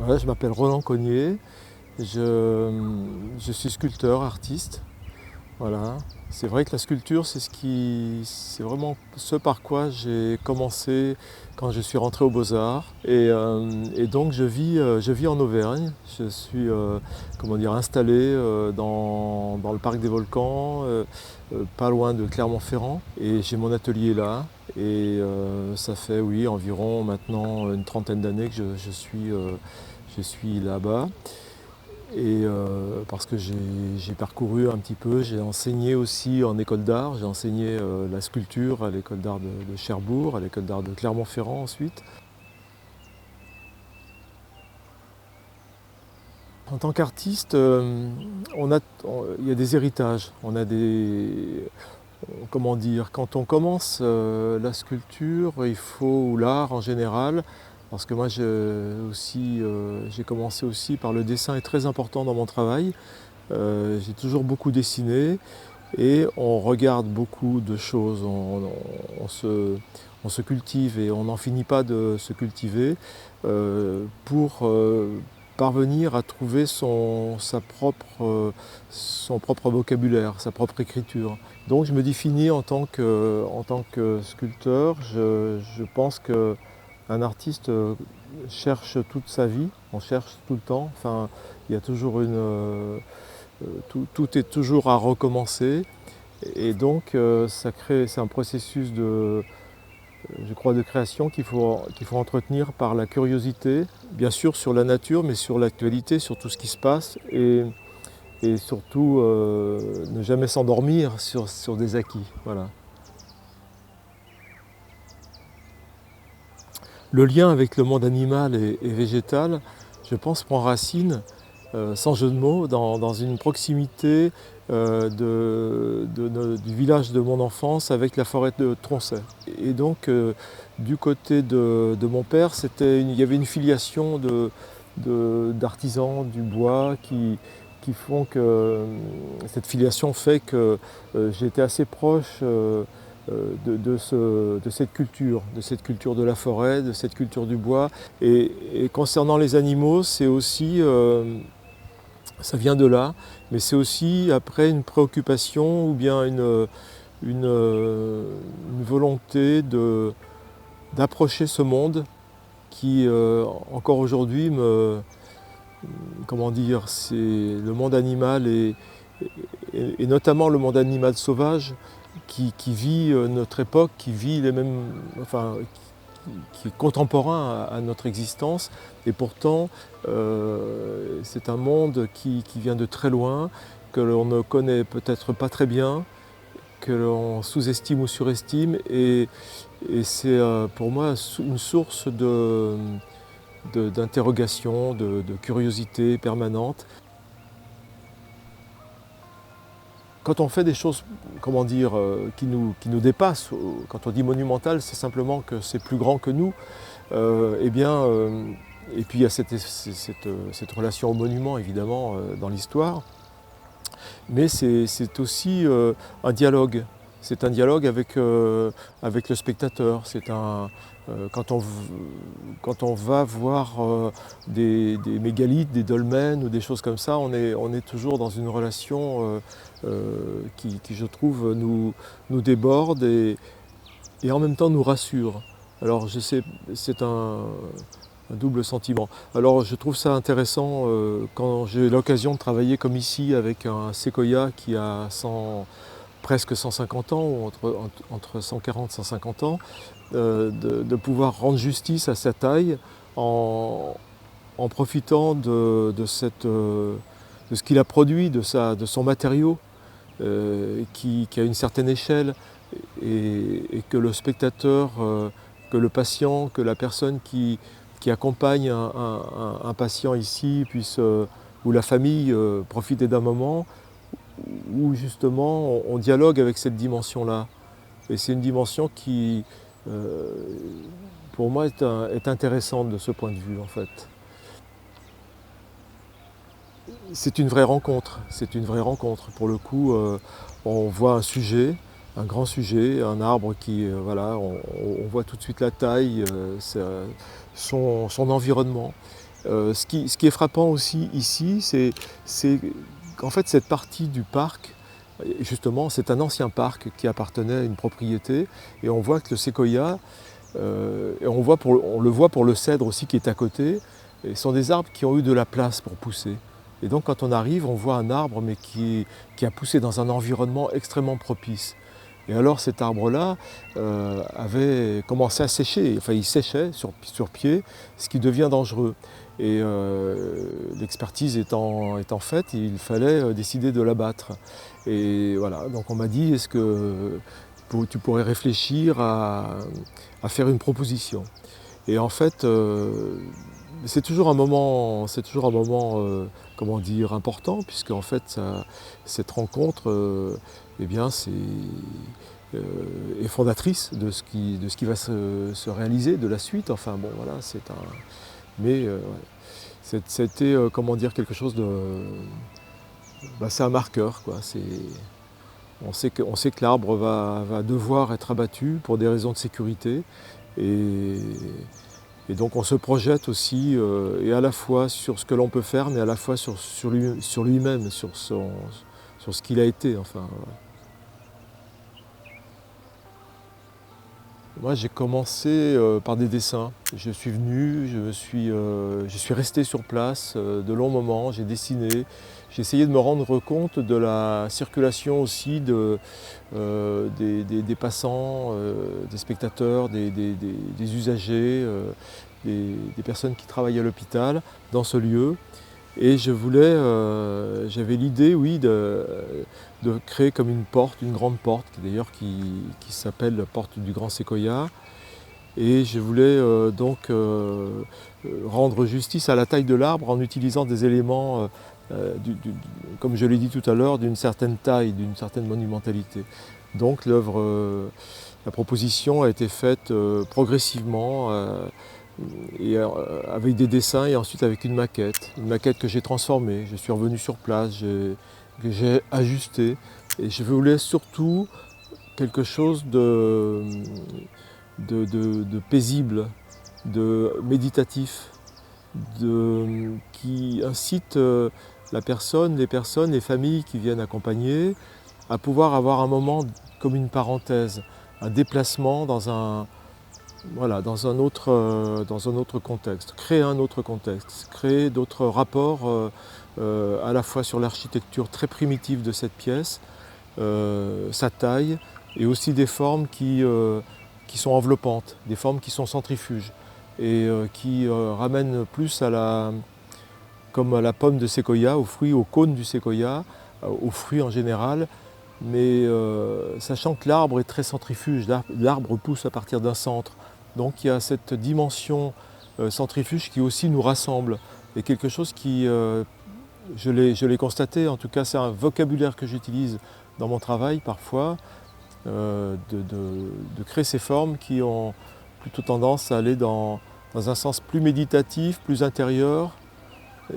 Ouais, je m'appelle Roland Cognier, je suis sculpteur, artiste. Voilà. C'est vrai que la sculpture, c'est vraiment ce par quoi j'ai commencé quand je suis rentré aux Beaux-Arts. Et donc je vis en Auvergne. Je suis comment dire, installé dans le parc des Volcans, pas loin de Clermont-Ferrand. Et j'ai mon atelier là. Et ça fait oui environ maintenant une trentaine d'années que je suis là-bas. Et parce que j'ai parcouru un petit peu, j'ai enseigné aussi en école d'art, j'ai enseigné la sculpture à l'école d'art de Cherbourg, à l'école d'art de Clermont-Ferrand ensuite. En tant qu'artiste, il y a des héritages, on a des, comment dire, quand on commence la sculpture, il faut, ou l'art en général, parce que moi j'ai commencé aussi par le dessin est très important dans mon travail. J'ai toujours beaucoup dessiné et on regarde beaucoup de choses, on se cultive et on n'en finit pas de se cultiver pour parvenir à trouver son propre vocabulaire, sa propre écriture. Donc je me définis en tant que sculpteur. Je pense qu'un artiste cherche toute sa vie, on cherche tout le temps. Enfin, il y a toujours tout est toujours à recommencer. Et donc c'est un processus je crois, de création qu'il faut entretenir par la curiosité, bien sûr sur la nature, mais sur l'actualité, sur tout ce qui se passe, et surtout ne jamais s'endormir sur des acquis. Voilà. Le lien avec le monde animal et végétal, je pense, prend racine, sans jeu de mots, dans une proximité du village de mon enfance avec la forêt de Troncet. Et donc, du côté de mon père, il y avait une filiation d'artisans du bois qui font que cette filiation fait que j'ai été assez proche de cette culture de la forêt, de cette culture du bois. Et concernant les animaux, c'est aussi, ça vient de là, mais c'est aussi après une préoccupation ou bien une volonté d'approcher ce monde qui, encore aujourd'hui, comment dire, c'est le monde animal et notamment le monde animal sauvage qui vit notre époque, qui vit les mêmes, enfin, qui est contemporain à notre existence. Et pourtant, c'est un monde qui vient de très loin, que l'on ne connaît peut-être pas très bien, que l'on sous-estime ou surestime. Et c'est pour moi une source d'interrogation, de curiosité permanente. Quand on fait des choses, comment dire, qui nous dépassent, quand on dit monumental, c'est simplement que c'est plus grand que nous. Eh bien, et puis il y a cette relation au monument, évidemment, dans l'histoire. Mais c'est aussi un dialogue. C'est un dialogue avec le spectateur. Quand on va voir des mégalithes, des dolmens ou des choses comme ça, on est toujours dans une relation qui, je trouve, nous déborde et en même temps nous rassure. Alors je sais, c'est un double sentiment. Alors je trouve ça intéressant quand j'ai l'occasion de travailler comme ici avec un séquoia qui a presque 150 ans, ou entre 140 et 150 ans, de pouvoir rendre justice à sa taille en profitant de ce qu'il a produit, de son matériau qui a une certaine échelle et que le spectateur, que le patient, que la personne qui accompagne un patient ici ou la famille profiter d'un moment où justement on dialogue avec cette dimension-là. Et c'est une dimension qui, euh, pour moi, est intéressante de ce point de vue en fait. C'est une vraie rencontre. C'est une vraie rencontre. Pour le coup, on voit un sujet, un grand sujet, un arbre qui, voilà, on voit tout de suite la taille, son environnement. Ce qui est frappant aussi ici, c'est qu'en fait cette partie du parc, justement, c'est un ancien parc qui appartenait à une propriété, et on voit que le séquoia, et on le voit pour le cèdre aussi qui est à côté, et ce sont des arbres qui ont eu de la place pour pousser. Et donc quand on arrive, on voit un arbre mais qui a poussé dans un environnement extrêmement propice. Et alors cet arbre-là avait commencé à sécher, enfin il séchait sur pied, ce qui devient dangereux. Et l'expertise étant faite, il fallait décider de l'abattre. Et voilà, donc on m'a dit, est-ce que tu pourrais réfléchir à faire une proposition? Et en fait, c'est toujours un moment, comment dire, important, puisque en fait, cette rencontre, eh bien, est fondatrice de ce qui va se réaliser, de la suite. Enfin bon, voilà, mais ouais, c'était, comment dire, quelque chose de, bah, c'est un marqueur, quoi. On sait que l'arbre va devoir être abattu pour des raisons de sécurité. Et, et donc on se projette aussi, et à la fois sur ce que l'on peut faire, mais à la fois sur lui-même, sur ce qu'il a été. Enfin, voilà. Moi j'ai commencé par des dessins. Je suis venu, je suis resté sur place de longs moments, j'ai dessiné. J'ai essayé de me rendre compte de la circulation aussi des passants, des spectateurs, des usagers, des personnes qui travaillent à l'hôpital dans ce lieu. Et j'avais l'idée, oui, de créer comme une porte, une grande porte, d'ailleurs qui s'appelle la porte du Grand Séquoia. Et je voulais rendre justice à la taille de l'arbre en utilisant des éléments, comme je l'ai dit tout à l'heure, d'une certaine taille, d'une certaine monumentalité. Donc la proposition a été faite progressivement, et avec des dessins et ensuite avec une maquette que j'ai transformée. Je suis revenu sur place, que j'ai ajusté, et je voulais surtout quelque chose de paisible, de méditatif, qui incite les personnes, les familles qui viennent accompagner à pouvoir avoir un moment comme une parenthèse, un déplacement voilà, dans un autre contexte, créer un autre contexte, créer d'autres rapports à la fois sur l'architecture très primitive de cette pièce, sa taille, et aussi des formes qui sont enveloppantes, des formes qui sont centrifuges, et qui ramènent plus comme à la pomme de séquoia, aux fruits, aux cônes du séquoia, aux fruits en général, mais sachant que l'arbre est très centrifuge, l'arbre pousse à partir d'un centre. Donc il y a cette dimension centrifuge qui aussi nous rassemble, et quelque chose qui, je l'ai constaté, en tout cas c'est un vocabulaire que j'utilise dans mon travail parfois, de créer ces formes qui ont plutôt tendance à aller dans un sens plus méditatif, plus intérieur.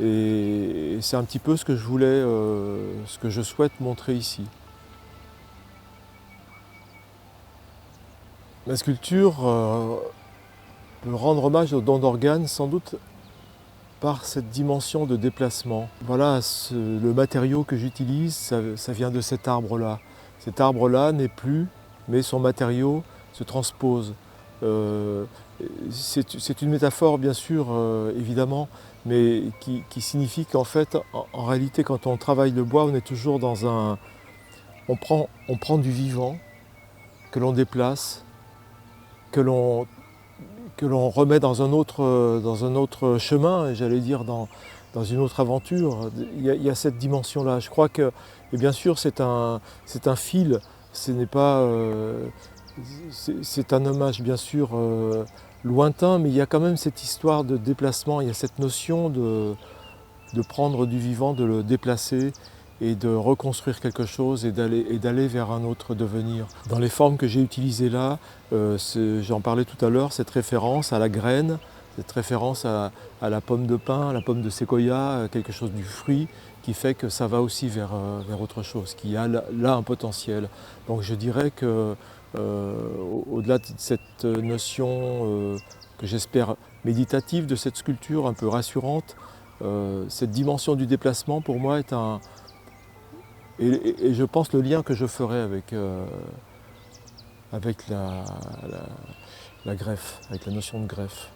Et c'est un petit peu ce que je voulais, ce que je souhaite montrer ici. Ma sculpture peut rendre hommage au don d'organes, sans doute par cette dimension de déplacement. Voilà, le matériau que j'utilise, ça vient de cet arbre-là. Cet arbre-là n'est plus, mais son matériau se transpose. C'est une métaphore, bien sûr, évidemment, mais qui signifie qu'en fait, en réalité, quand on travaille le bois, on est toujours dans un... On prend du vivant que l'on déplace, que l'on remet dans un autre chemin, j'allais dire dans une autre aventure. Il y a cette dimension-là. Je crois que, et bien sûr, c'est un fil, ce n'est pas... c'est un hommage, bien sûr, lointain, mais il y a quand même cette histoire de déplacement, il y a cette notion de prendre du vivant, de le déplacer, et de reconstruire quelque chose et d'aller vers un autre devenir. Dans les formes que j'ai utilisées là, j'en parlais tout à l'heure, cette référence à la graine, cette référence à la pomme de pin, à la pomme de séquoia, quelque chose du fruit, qui fait que ça va aussi vers autre chose, qui a là un potentiel. Donc je dirais que au-delà de cette notion que j'espère méditative de cette sculpture un peu rassurante, cette dimension du déplacement pour moi est un... Et je pense le lien que je ferai avec la greffe, avec la notion de greffe.